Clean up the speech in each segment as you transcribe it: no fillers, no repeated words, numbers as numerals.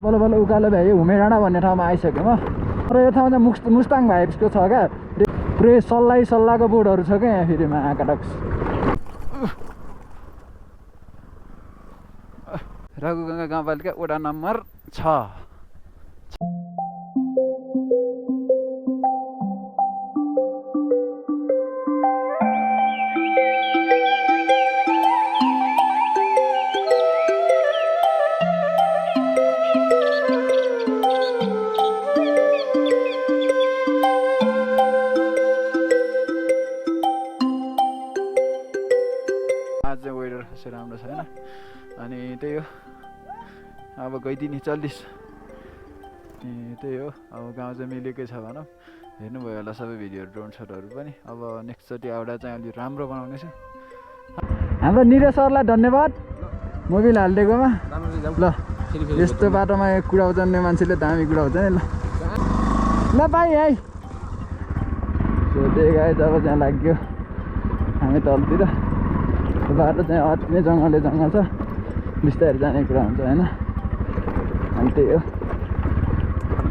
बल्ल बल्ल उकालो भ्यायो हुमे डाँडा भन्ने ठाउँमा आइसक्यो म र यो ठाउँमा चाहिँ मुस्ताङ भाइब्सको छ क्या पुरै सल्लाहको बोर्डहरू छ क्या यहाँ फेरि महाकाटक्स रघुगङ्गा गाउँपालिका वडा नम्बर 6 वेदर खासै राम्रो छैन अनि त्यही हो अब गइदिने 40 त्यही हो अब गाउँ चाहिँ मिलेकै छ भनौँ हेर्नुभयो होला सबै भिडियोहरू ड्रोन सटहरू पनि अब नेक्स्टचोटि एउटा चाहिँ अलिक राम्रो बनाउनेछु हाम्रो निरज सरलाई धन्यवाद मोबिल हालिदिएकोमा ल यस्तो बाटोमा कुडाउँछन् मान्छेले दामी कुडाउँछ नि ल भाइ है सोधे गाई जब त्यहाँ लाग्यो हामी तलतिर बाटो चाहिँ अति नै जङ्गल छ बिस्तारै जाने कुरा हुन्छ होइन अनि त्यही हो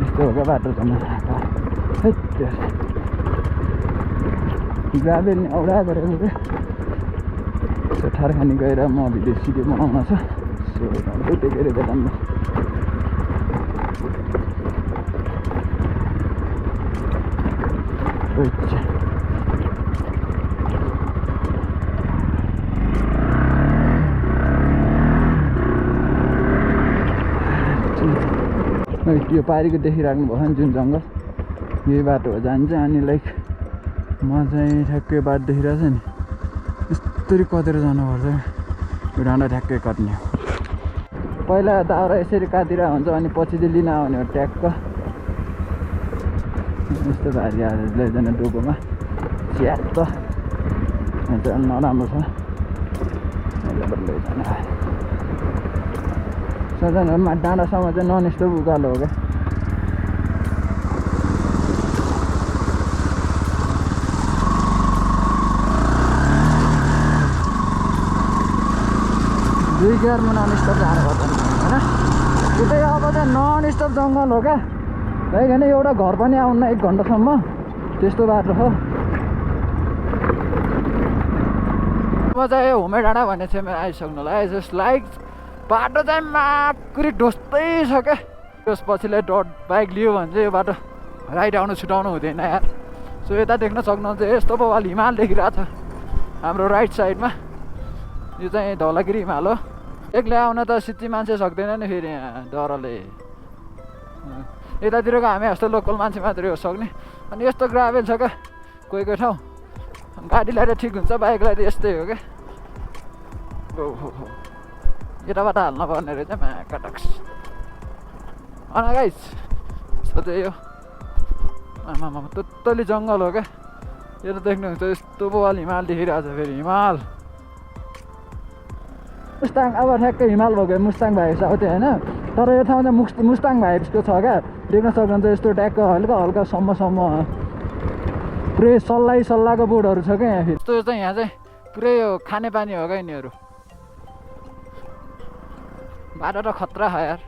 यस्तो हो क्या बाटो चाहिँ ग्राभेल नि औडा गरेको क्या यसो ठाडखानी गएर म भिडियो सिडियो बनाउन छ सो टेकेर बेलामा यो पारिको देखिराख्नु भयो नि जुन जङ्गल यही बाटो हो जान्छ अनि लाइक म चाहिँ ठ्याक्कै बाटो देखिरहेको छ नि यस्तरी कतेर जानुपर्छ यो डाँडा ठ्याक्कै कट्ने हो पहिला दाउरा यसरी काटिरहेको हुन्छ अनि पछि चाहिँ लिन आउने हो ट्याक्क यस्तो भारी हालेर लैजान डोकोमा च्यात्त चाहिँ नराम्रो छ लैजान सजना डाँडासम्म चाहिँ नन स्टप उकालो हो क्या दुई गियरमा नन स्टप जानुपर्छ होइन उतै अब चाहिँ नन स्टप जङ्गल हो क्या होइन एउटा घर पनि आउन्न 1 घन्टासम्म त्यस्तो बाटो हो म चाहिँ हुमे डाँडा भन्ने चाहिँ मेरो आइसक्नु होला जस्ट लाइक बाटो चाहिँ माकुरी ढोस्दै छ क्या त्यस पछिलाई बाइक लियो भने चाहिँ यो बाटो राइड आउनु छुटाउनु हुँदैन यार सो यता देख्न सक्नुहुन्छ यस्तो बवाल हिमाल देखिरहेको छ हाम्रो राइट साइडमा यो चाहिँ धौलागिरी हिमाल हो एक्लै आउन त सिटी मान्छे सक्दैन नि फेरि यहाँ डरले यतातिरको हामी जस्तो लोकल मान्छे मात्रै हो सक्ने अनि यस्तो ग्राभेल छ क्या कोही ठाउँ गाडीलाई त ठिक हुन्छ बाइकलाई त यस्तै हो क्या यताबाट हाल्न पर्ने रहेछ महाकाटक्स अनि गाइस यस्तो चाहिँ यो आमामा टोटली जङ्गल हो क्या यो त देख्नुहुन्छ यस्तो बवाल हिमाल देखिरहेको छ फेरि हिमाल मुस्ताङ अब ठ्याक्कै हिमाल भएको मुस्ताङ भाइब्स आउँथ्यो होइन तर यो ठाउँ चाहिँ मुस्ताङ भाइब्सको छ क्या देख्न सक्नुहुन्छ यस्तो ट्याक्क हल्का सम्म पुरै सल्लाहको बोर्डहरू छ क्या यहाँ फेरि यस्तो चाहिँ यहाँ चाहिँ पुरै यो खानेपानी हो क्या यिनीहरू बाटो त खतरा छ यार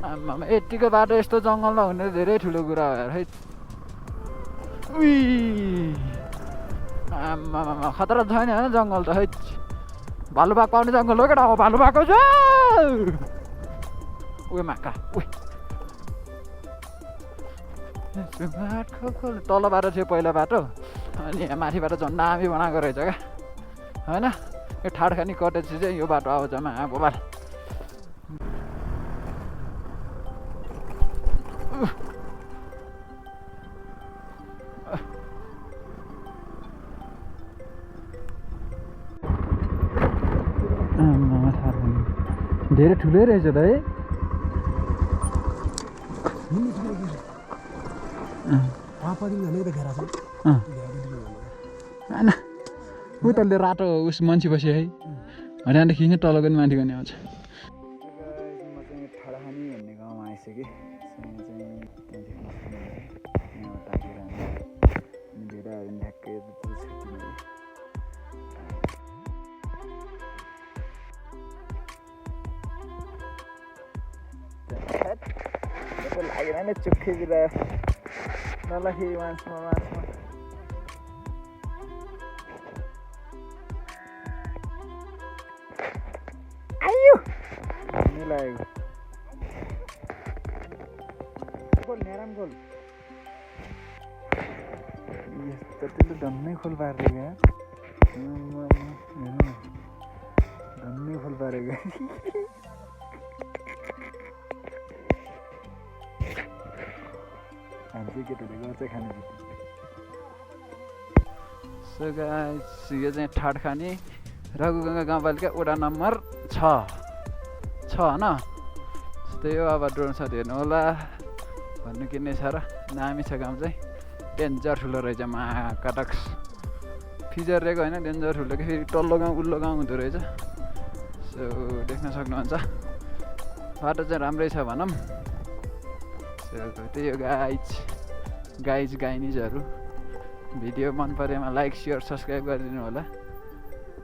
आमामा यतिको बाटो यस्तो जङ्गलमा हुने धेरै ठुलो कुरा हो यार है आमामा खतरा छैन होइन जङ्गल त है भालुबाघ पाउने जङ्गल हो केटा भालुबाघ छ उयो माका तल बाटो थियो पहिला बाटो अनि यहाँ माथिबाट झन् दामी बनाएको रहेछ क्या होइन यो ठाडखानी कटेपछि चाहिँ यो बाटो आउँछ महागोबाल धेरै ठुलै रहेछ त है होइन उतले रातो उस मान्छे बस्यो है हरियादेखि नै तलको नि माथिको नि आउँछ म चाहिँ थडाखानी भन्ने गाउँमा आइसकेँ लागेन नि चुक्कै बिरायो ल फेरि मान्छेमा आयो मिलाएको खोल नेराम खोल कतिले धन्नै खोल पारेको धन्नै खोल पारेको खान्छ केटाले गर्छ खाने सो गाइस यो चाहिँ ठाडखानी रघुगङ्गा गाउँपालिका वडा नम्बर 6 होइन त्यही हो अब ड्रोन सट हेर्नु होला भन्नु के नै छ र दामी छ गाउँ चाहिँ डेन्जर ठुलो रहेछ कटक्स फिजर रहेको होइन डेन्जर ठुलो कि फेरि तल्लो गाउँ उल्लो गाउँ हुँदो रहेछ सो देख्न सक्नुहुन्छ बाटो चाहिँ राम्रै छ भनौँ सो त्यही हो गाइजहरू भिडियो मन परेमा लाइक सेयर सब्सक्राइब गरिदिनु होला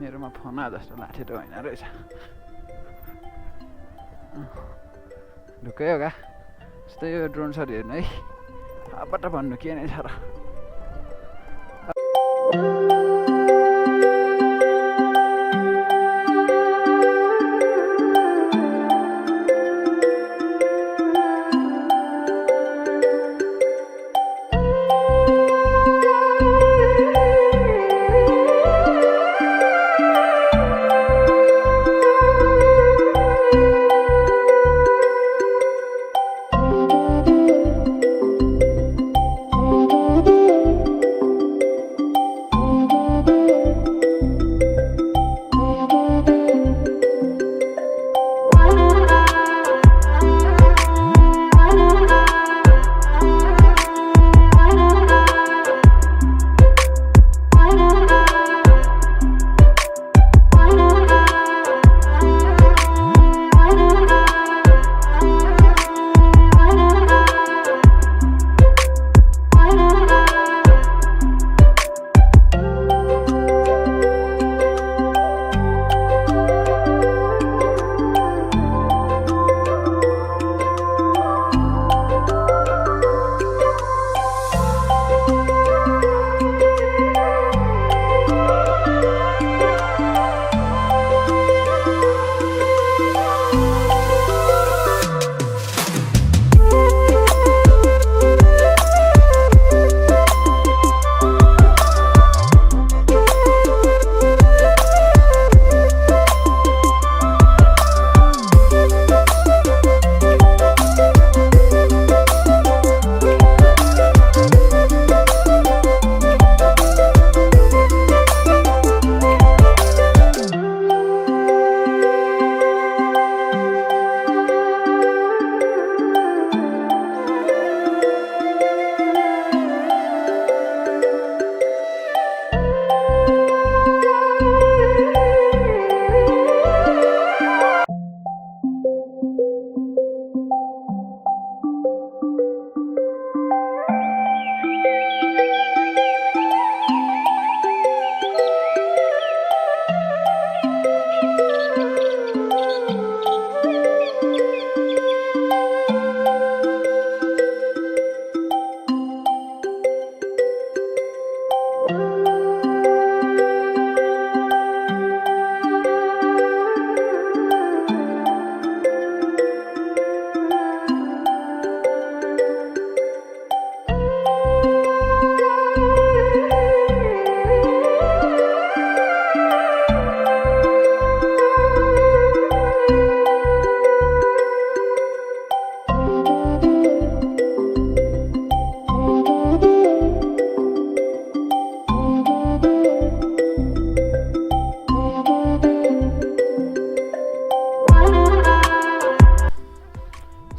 मेरोमा फोन जस्तो लाठेर होइन रहेछ ढुक्कै हो क्या यस्तै यो ड्रोन सट हेर्नु है अबबाट भन्नु के नै छ र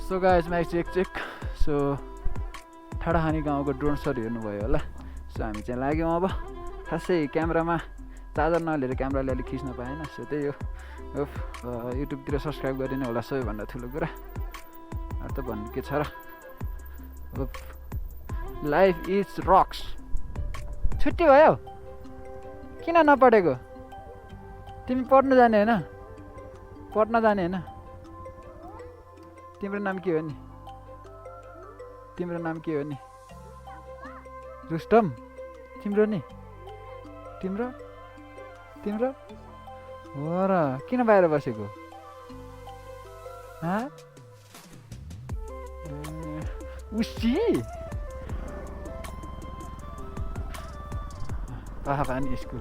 so guys mic check so ठाडाखानी गाउँको ड्रोन सट हेर्नुभयो होला सो हामी चाहिँ लाग्यौँ अब खासै क्यामेरामा चार्जर नलिएर क्यामेराले अलिक खिच्न पाएन सो त्यही हो युट्युबतिर सब्सक्राइब गरिदिनु होला सबैभन्दा ठुलो कुरा अरू त भन्नु के छ र लाइफ इज रक्स छुट्टी भयो किन नपढेको तिमी पढ्न जाने होइन पढ्न जाने होइन तिम्रो नाम के हो नि तिम्रो नाम के हो नि? रुस्तम? तिम्रो नि? तिम्रो तिम्रो हो र किन बाहिर बसेको? उसी पानी स्कुल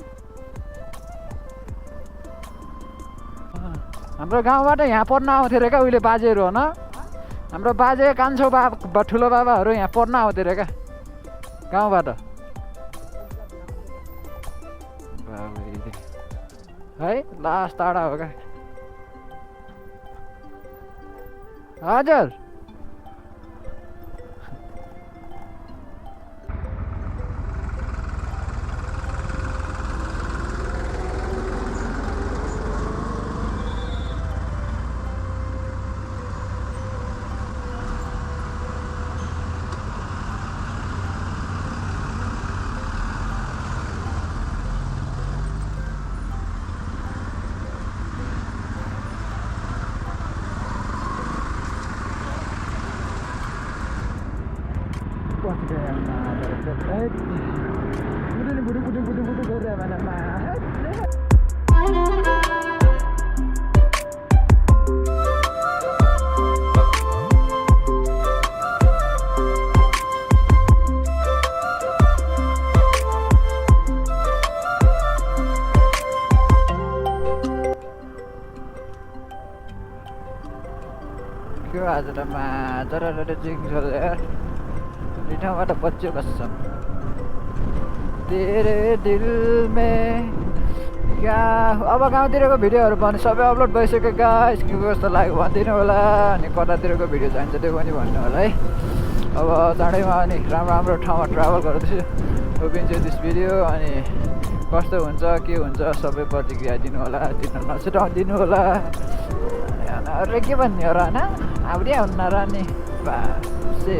हाम्रो गाउँबाट यहाँ पढ्न आउँथ्यो अरे क्या उहिले बाजेहरू हो न? हाम्रो बाजे कान्छो ठुलो बाबाहरू यहाँ पढ्न आउँथ्यो अरे क्या गाउँबाट। है लास्ट टाढा हो क्या? हजुर आज त माजर जिङ्गल यार ठाउँबाट बच्यो कसम तेरे दिल में क्या। अब गाउँतिरको भिडियोहरू पनि सबै अपलोड भइसक्यो गाइस, के कस्तो लाग्यो भनिदिनु होला, अनि कतातिरको भिडियो चाहिन्छ त्यो पनि भन्नु होला है। अब चाँडैमा अनि राम्रो ठाउँमा ट्राभल गर्दैछु। होपिङ दिस भिडियो अनि कस्तो हुन्छ के हुन्छ सबै प्रतिक्रिया दिनु होला, दिन नछुटाउनु होला। अरे के भन्ने हो र होइन आउनै हुन्न र नि बासे।